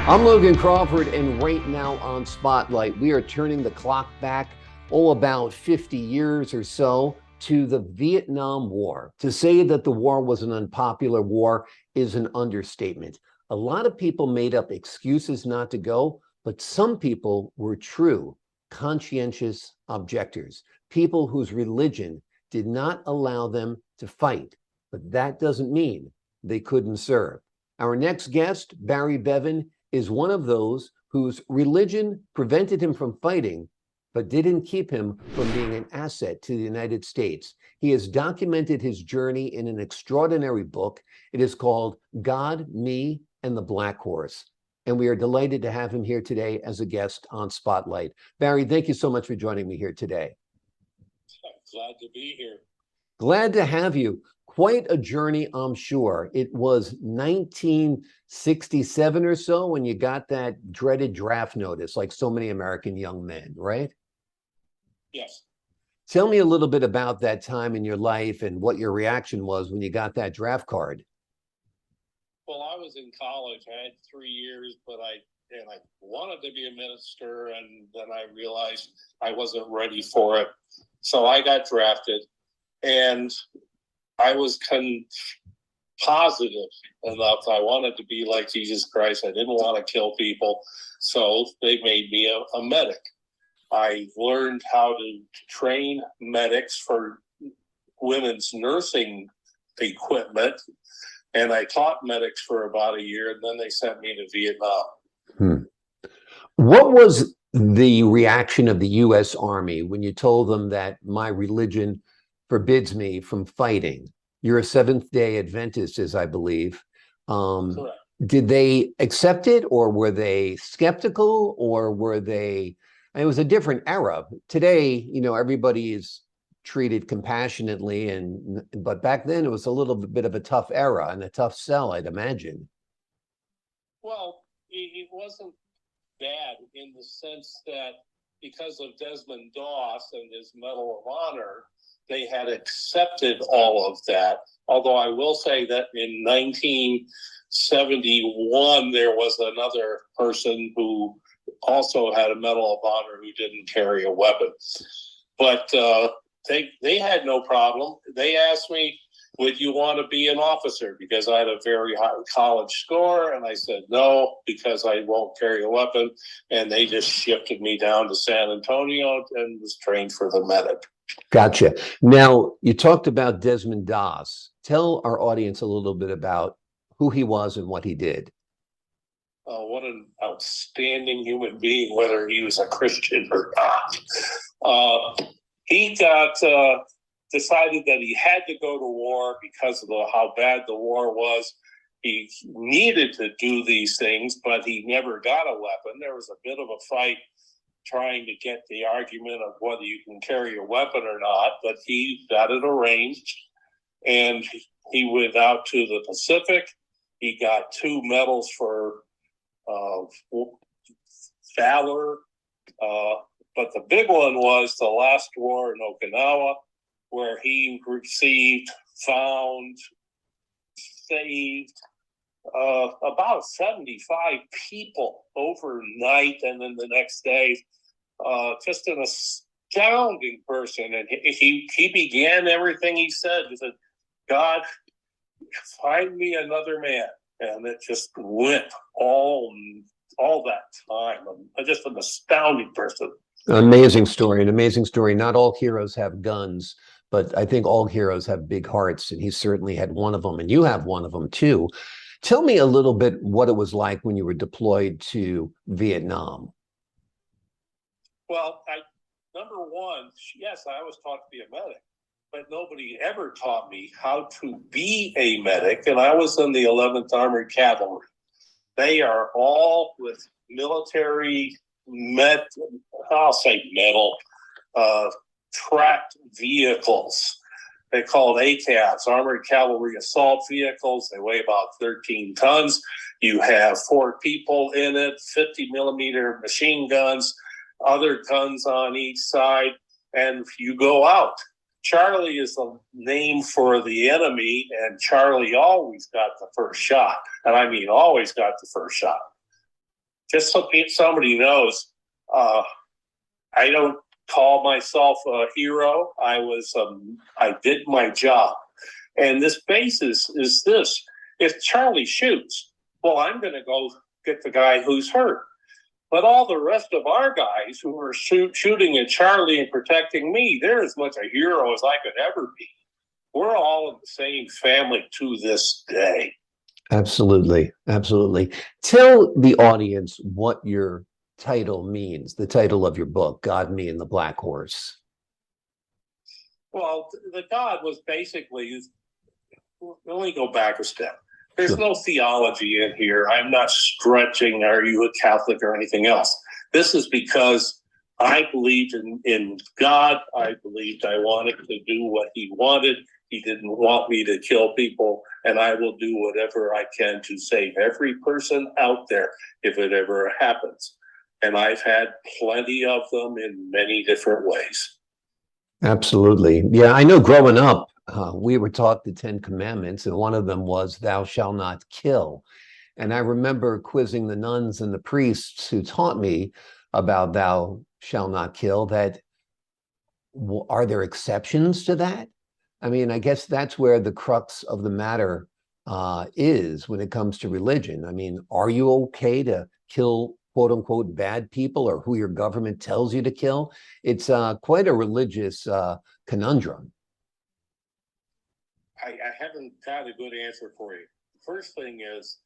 I'm Logan Crawford, and right now on Spotlight, we are turning the clock back, about 50 years or so, to the Vietnam War. To say that the war was an unpopular war is an understatement. A lot of people made up excuses not to go, but some people were true conscientious objectors, people whose religion did not allow them to fight. But that doesn't mean they couldn't serve. Our next guest, Barry Beaven, is one of those whose religion prevented him from fighting, but didn't keep him from being an asset to the United States. He has documented his journey in an extraordinary book. It is called God, Me, and the Blackhorse. And we are delighted to have him here today as a guest on Spotlight. Barry, thank you so much for joining me here today. Glad to be here. Glad to have you. Quite a journey, I'm sure. It was 1967 or so when you got that dreaded draft notice, like so many American young men, right? Yes. Tell me a little bit about that time in your life and what your reaction was when you got that draft card. Well, I was in college. I had 3 years, but I wanted to be a minister, and then I realized I wasn't ready for it. So I got drafted, and I was positive enough. I wanted to be like Jesus Christ. I didn't want to kill people. So they made me a medic. I learned how to train medics for women's nursing equipment. And I taught medics for about a year, and then they sent me to Vietnam. What was the reaction of the U.S. Army when you told them that my religion forbids me from fighting? You're a Seventh-day Adventist, as I believe. Correct. Did they accept it, or were they skeptical, or were they? It was a different era. Today, everybody is treated compassionately, but back then it was a little bit of a tough era and a tough sell, I'd imagine. Well, it wasn't bad in the sense that because of Desmond Doss and his Medal of Honor, they had accepted all of that. Although I will say that in 1971, there was another person who also had a Medal of Honor who didn't carry a weapon. But they had no problem. They asked me, would you want to be an officer? Because I had a very high college score. And I said, no, because I won't carry a weapon. And they just shifted me down to San Antonio and was trained for the medic. Gotcha. Now, you talked about Desmond Doss. Tell our audience a little bit about who he was and what he did. What an outstanding human being, whether he was a Christian or not. He got decided that he had to go to war because of how bad the war was. He needed to do these things, but he never got a weapon. There was a bit of a fight trying to get the argument of whether you can carry a weapon or not, but he got it arranged, and he went out to the Pacific. He got 2 medals for valor, but the big one was the last war in Okinawa, where he received, found, saved about 75 people overnight, and then the next day, just an astounding person. And he began everything he said. He said, God, find me another man. And it just went all that time. Just an astounding person. Amazing story, an amazing story. Not all heroes have guns, but I think all heroes have big hearts, and he certainly had one of them, and you have one of them too. Tell me a little bit what it was like when you were deployed to Vietnam. Well, number one, yes, I was taught to be a medic, but nobody ever taught me how to be a medic, and I was in the 11th Armored Cavalry. They are all with military metal tracked vehicles. They called ACAVs, Armored Cavalry Assault Vehicles. They weigh about 13 tons. You have 4 people in it, 50 millimeter machine guns, other guns on each side, and you go out. Charlie is the name for the enemy, and Charlie always got the first shot. And I mean always got the first shot. just so somebody knows, I don't call myself a hero. I did my job. And this basis is this. If Charlie shoots, well, I'm going to go get the guy who's hurt. But all the rest of our guys who are shooting at Charlie and protecting me, they're as much a hero as I could ever be. We're all in the same family to this day. Absolutely. Absolutely. Tell the audience what your title means, the title of your book, God, Me, and the Blackhorse. Well, the God was basically, let me go back a step. There's Sure. no theology in here. I'm not stretching, are you a Catholic or anything else. This is because I believed in God. I believed I wanted to do what he wanted. He didn't want me to kill people, and I will do whatever I can to save every person out there if it ever happens. And I've had plenty of them in many different ways. Absolutely. Yeah, I know growing up, we were taught the 10 Commandments, and one of them was, thou shalt not kill. And I remember quizzing the nuns and the priests who taught me about thou shalt not kill, that are there exceptions to that? I mean, I guess that's where the crux of the matter is when it comes to religion. I mean, are you okay to kill quote unquote bad people or who your government tells you to kill? It's quite a religious conundrum. I haven't got a good answer for you. First thing is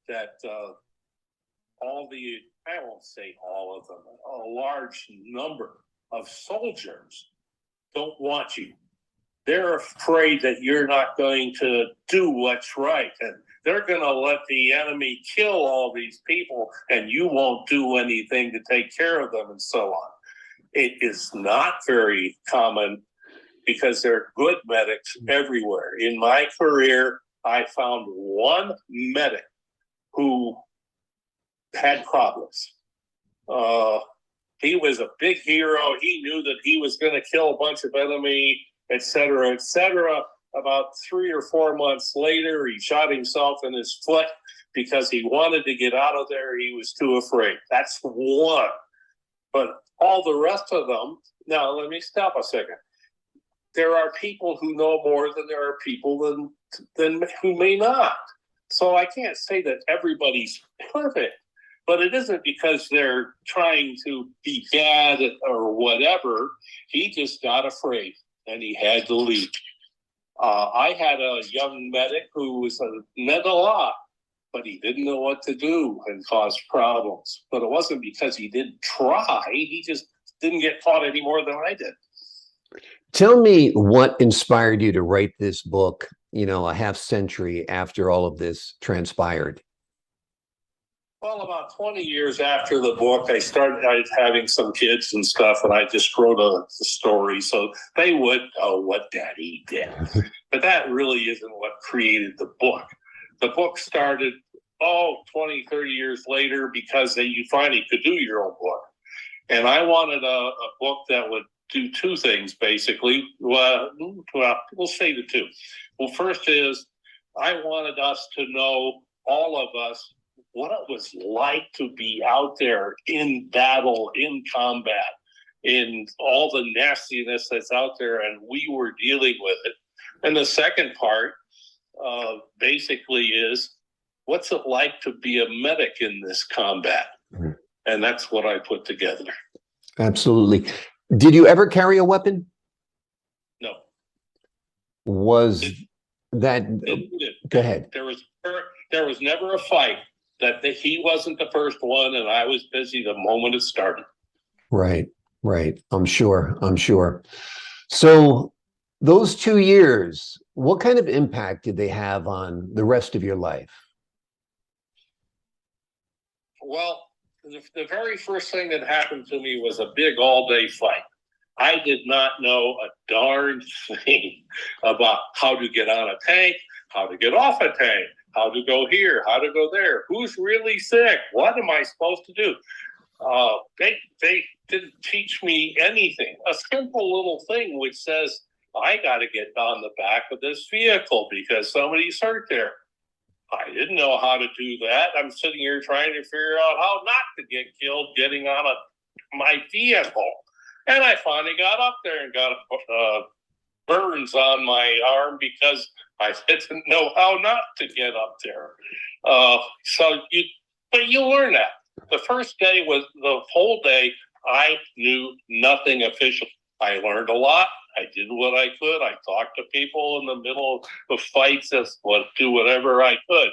that I won't say all of them, a large number of soldiers don't want you. They're afraid that you're not going to do what's right, and they're going to let the enemy kill all these people, and you won't do anything to take care of them, and so on. It is not very common because there are good medics everywhere. In my career, I found one medic who had problems. He was a big hero. He knew that he was going to kill a bunch of enemy, et cetera, et cetera. About 3 or 4 months later, he shot himself in his foot because he wanted to get out of there. He was too afraid. That's one. But all the rest of them, now let me stop a second. There are people who know more than there are people than who may not. So I can't say that everybody's perfect, but it isn't because they're trying to be bad or whatever. He just got afraid and he had to leave. I had a young medic who meant a lot, but he didn't know what to do and caused problems. But it wasn't because he didn't try. He just didn't get caught any more than I did. Tell me what inspired you to write this book, you know, a half century after all of this transpired. Well, about 20 years after the book, I started having some kids and stuff, and I just wrote a story so they would know what Daddy did. But that really isn't what created the book. The book started, 20, 30 years later because you finally could do your own book. And I wanted a book that would do two things, basically. Well, we'll say the two. Well, first is I wanted us to know, all of us, what it was like to be out there in battle, in combat, in all the nastiness that's out there, and we were dealing with it. And the second part basically is, what's it like to be a medic in this combat? Mm-hmm. And that's what I put together. Absolutely. Did you ever carry a weapon? No. Was that... Go ahead. There was never a fight that he wasn't the first one, and I was busy the moment it started. Right. I'm sure. So those 2 years, what kind of impact did they have on the rest of your life? Well, the very first thing that happened to me was a big all-day fight. I did not know a darn thing about how to get on a tank, how to get off a tank, how to go here, how to go there, who's really sick, what am I supposed to do? They didn't teach me anything. A simple little thing which says, I got to get on the back of this vehicle because somebody's hurt there. I didn't know how to do that. I'm sitting here trying to figure out how not to get killed getting on my vehicle. And I finally got up there and got burns on my arm because I didn't know how not to get up there. But you learn that. The first day was the whole day, I knew nothing official. I learned a lot. I did what I could. I talked to people in the middle of fights, do whatever I could.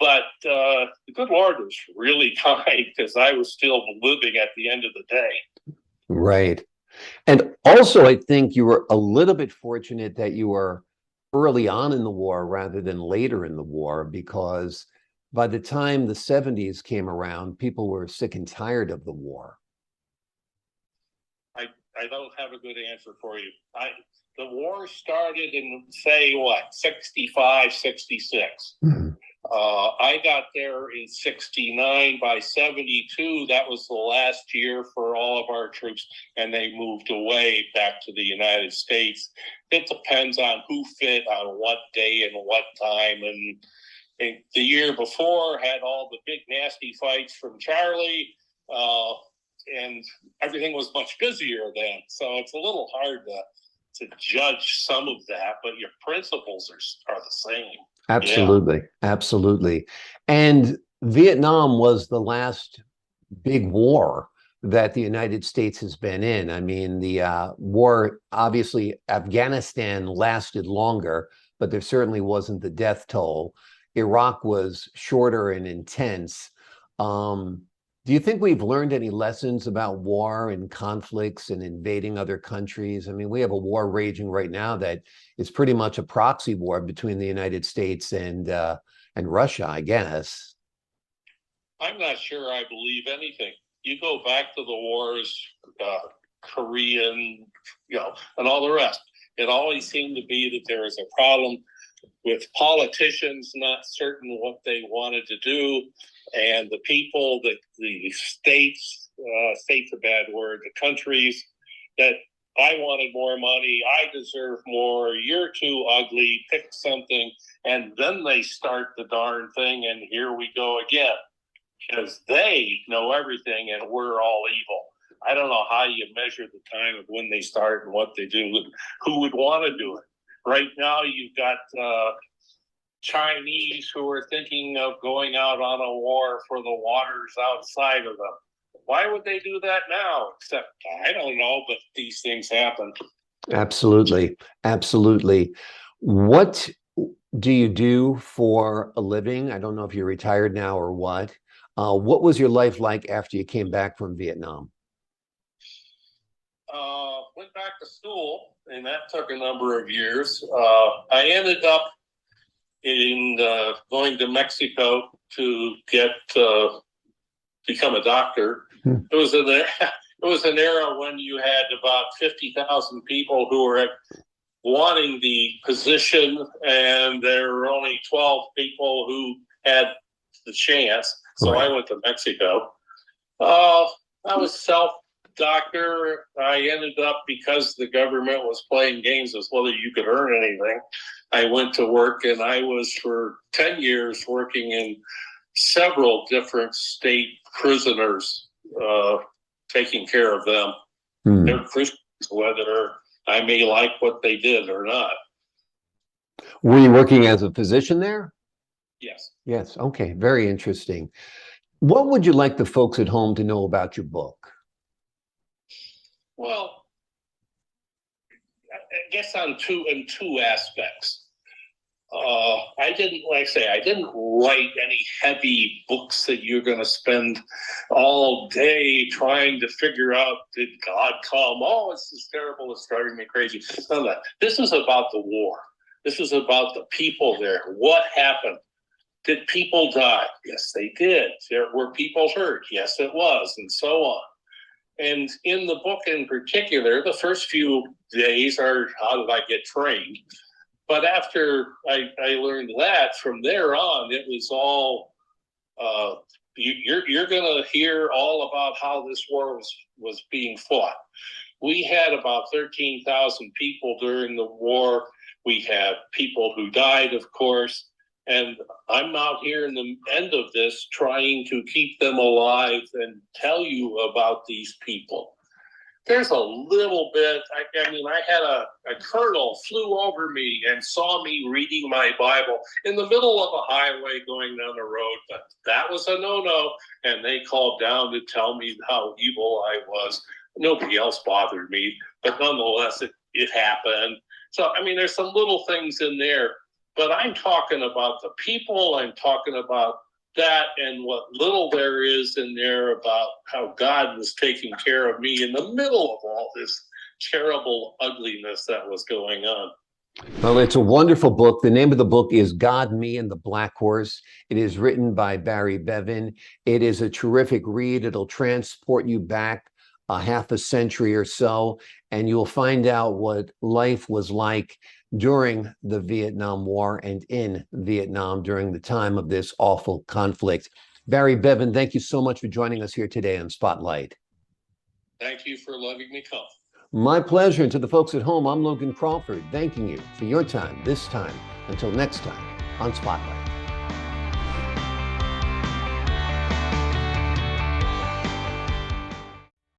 But the good Lord was really kind because I was still living at the end of the day. Right. And also, I think you were a little bit fortunate that you were early on in the war rather than later in the war, because by the time the 70s came around, people were sick and tired of the war. I don't have a good answer for you. The war started in, say, 65, 66. Mm-hmm. I got there in 69. By 72, that was the last year for all of our troops, and they moved away back to the United States. It depends on who fit on what day and what time. And the year before had all the big nasty fights from Charlie, and everything was much busier then. So it's a little hard to judge some of that, but your principles are the same. Absolutely. Yeah. Absolutely. And Vietnam was the last big war that the United States has been in. I mean, the war, obviously, Afghanistan lasted longer, but there certainly wasn't the death toll. Iraq was shorter and intense. Do you think we've learned any lessons about war and conflicts and invading other countries? I mean, we have a war raging right now that is pretty much a proxy war between the United States and Russia, I guess. I'm not sure I believe anything. You go back to the wars, Korean, and all the rest. It always seemed to be that there is a problem with politicians not certain what they wanted to do, and the people, the states, state's a bad word, the countries, that I wanted more money, I deserve more, you're too ugly, pick something, and then they start the darn thing, and here we go again. Because they know everything and we're all evil. I don't know how you measure the time of when they start and what they do and who would want to do it. Right now, you've got Chinese who are thinking of going out on a war for the waters outside of them. Why would they do that now? Except, I don't know, but these things happen. Absolutely. Absolutely. What do you do for a living? I don't know if you're retired now or what. What was your life like after you came back from Vietnam? Went back to school, and that took a number of years. I ended up going to Mexico to become a doctor. It was an era when you had about 50,000 people who were wanting the position, and there were only 12 people who had the chance. So right. I went to Mexico. I was self-doctor. I ended up, because the government was playing games as whether you could earn anything, I went to work, and I was for 10 years working in several different state prisoners, taking care of them. They're Christians, whether I may like what they did or not. Were you working as a physician there? Yes. Yes. Okay. Very interesting. What would you like the folks at home to know about your book? Well, I guess in two aspects. I didn't write any heavy books that you're going to spend all day trying to figure out, did God come? Oh, this is terrible. It's driving me crazy. None of that. This is about the war. This is about the people there. What happened? Did people die? Yes, they did. There were people hurt? Yes, it was, and so on. And in the book in particular, the first few days are, how did I get trained? But after I learned that, from there on, it was all, you're going to hear all about how this war was being fought. We had about 13,000 people during the war. We had people who died, of course. And I'm out here in the end of this trying to keep them alive and tell you about these people. There's a little bit, I mean, I had a colonel flew over me and saw me reading my Bible in the middle of a highway going down the road, but that was a no-no, and they called down to tell me how evil I was. Nobody else bothered me, but nonetheless, it happened. So, I mean, there's some little things in there, but I'm talking about the people, I'm talking about that and what little there is in there about how God was taking care of me in the middle of all this terrible ugliness that was going on. Well, it's a wonderful book. The name of the book is God, Me, and the Blackhorse. It is written by Barry Beaven. It is a terrific read. It'll transport you back a half a century or so, and you'll find out what life was like during the Vietnam War and in Vietnam during the time of this awful conflict. Barry Beaven, thank you so much for joining us here today on Spotlight. Thank you for letting me come. My pleasure. And to the folks at home, I'm Logan Crawford, thanking you for your time this time. Until next time on Spotlight.